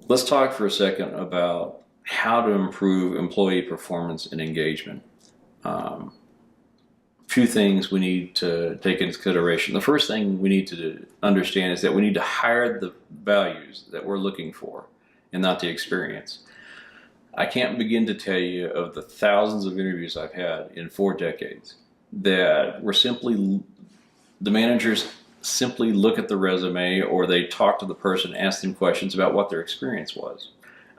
Let's talk for a second about how to improve employee performance and engagement. Um, Few things we need to take into consideration. The first thing we need to understand is that we need to hire the values that we're looking for and not the experience. I can't begin to tell you of the thousands of interviews I've had in 4 decades that were simply the managers simply look at the resume or they talk to the person, ask them questions about what their experience was.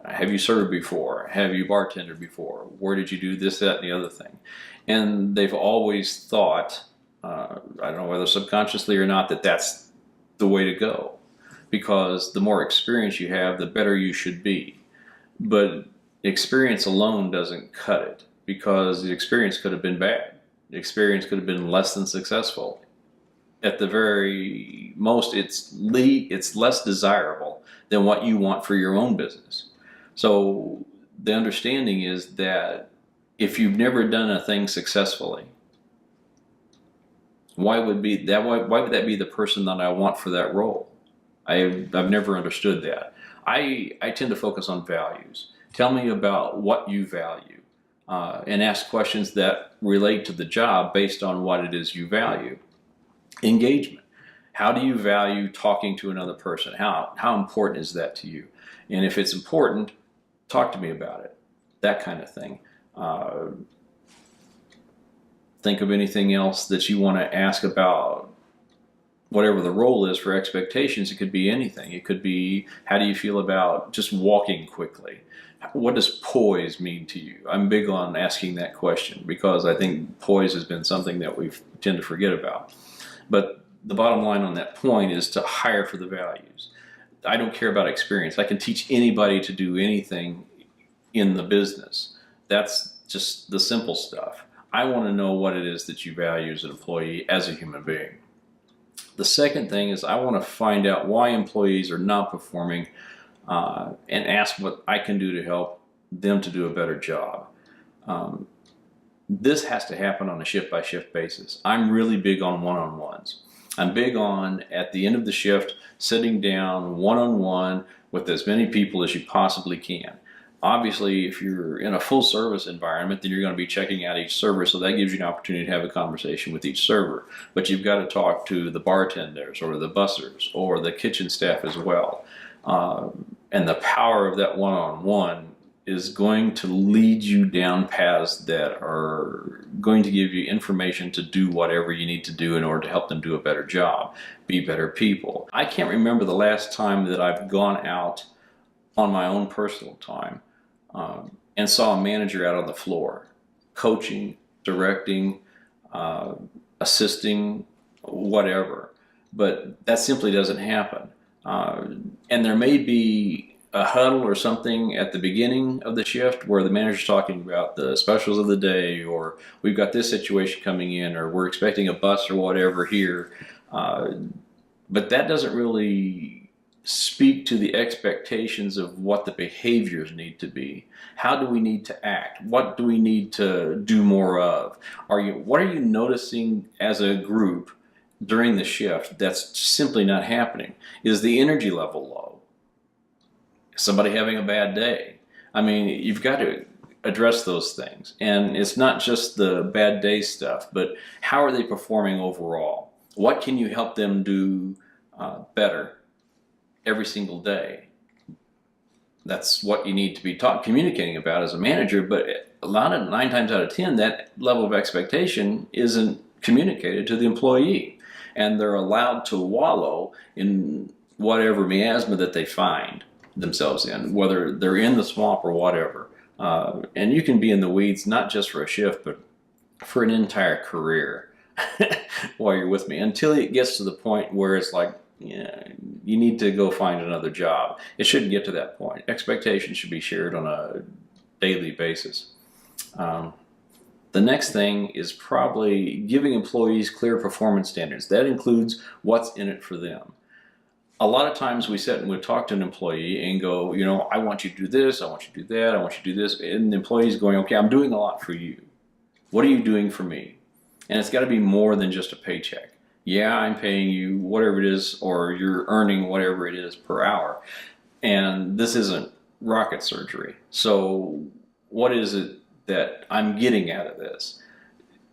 Have you served before? Have you bartended before? Where did you do this, that, and the other thing? And they've always thought, I don't know whether subconsciously or not, that that's the way to go. Because the more experience you have, the better you should be. But experience alone doesn't cut it because the experience could have been bad. The experience could have been less than successful. At the very most, it's less desirable than what you want for your own business. So the understanding is that if you've never done a thing successfully, why would that be the person that I want for that role? I've never understood that. I tend to focus on values. Tell me about what you value, and ask questions that relate to the job based on what it is you value. Engagement. How do you value talking to another person? How important is that to you? And if it's important, talk to me about it. That kind of thing. Uh, think of anything else that you want to ask about whatever the role is for expectations. It could be anything. It could be, how do you feel about just walking quickly? What does poise mean to you? I'm big on asking that question because I think poise has been something that we tend to forget about. But the bottom line on that point is to hire for the values. I don't care about experience. I can teach anybody to do anything in the business. That's just the simple stuff. I want to know what it is that you value as an employee, as a human being. The second thing is I want to find out why employees are not performing, and ask what I can do to help them to do a better job. Um, this has to happen on a shift by shift basis. I'm really big on one-on-ones. I'm big on, at the end of the shift, sitting down one-on-one with as many people as you possibly can. Obviously, if you're in a full service environment, then you're going to be checking out each server, so that gives you an opportunity to have a conversation with each server. But you've got to talk to the bartenders or the bussers or the kitchen staff as well. And the power of that one-on-one is going to lead you down paths that are going to give you information to do whatever you need to do in order to help them do a better job, be better people. I can't remember the last time that I've gone out on my own personal time, and saw a manager out on the floor, coaching, directing, uh, assisting, whatever. But that simply doesn't happen. Uh, and there may be a huddle or something at the beginning of the shift where the manager's talking about the specials of the day, or we've got this situation coming in, or we're expecting a bus or whatever here. Uh, but that doesn't really speak to the expectations of what the behaviors need to be. How do we need to act? What do we need to do more of? What are you noticing as a group during the shift that's simply not happening? Is the energy level low? Is somebody having a bad day? I mean, you've got to address those things. And it's not just the bad day stuff, but how are they performing overall? What can you help them do better every single day? That's what you need to be communicating about as a manager, but a lot of 9 times out of 10, that level of expectation isn't communicated to the employee. And they're allowed to wallow in whatever miasma that they find themselves in, whether they're in the swamp or whatever. And you can be in the weeds not just for a shift, but for an entire career while you're with me, until it gets to the point where it's like, yeah, you need to go find another job. It shouldn't get to that point. Expectations should be shared on a daily basis. Um, the next thing is probably giving employees clear performance standards. That includes what's in it for them. A lot of times we sit and we talk to an employee and go, I want you to do this, I want you to do that, I want you to do this. And the employee's going, okay, I'm doing a lot for you. What are you doing for me? And it's got to be more than just a paycheck. Yeah, I'm paying you whatever it is, or you're earning whatever it is per hour. And this isn't rocket surgery. So, what is it that I'm getting out of this?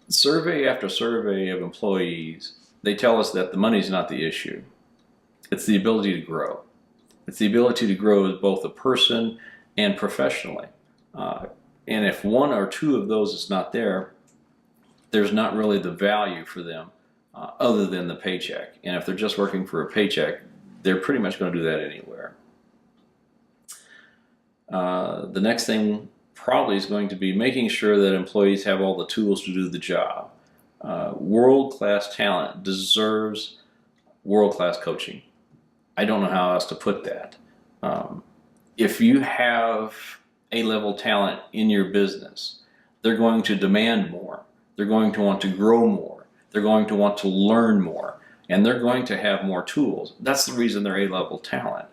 Survey after survey of employees, they tell us that the money's not the issue. It's the ability to grow. It's the ability to grow as both a person and professionally. And if one or two of those is not there, there's not really the value for them other than the paycheck. And if they're just working for a paycheck, they're pretty much going to do that anywhere. The next thing probably is going to be making sure that employees have all the tools to do the job. World-class talent deserves world-class coaching. I don't know how else to put that. If you have A-level talent in your business, they're going to demand more. They're going to want to grow more. They're going to want to learn more. And they're going to have more tools. That's the reason they're A-level talent.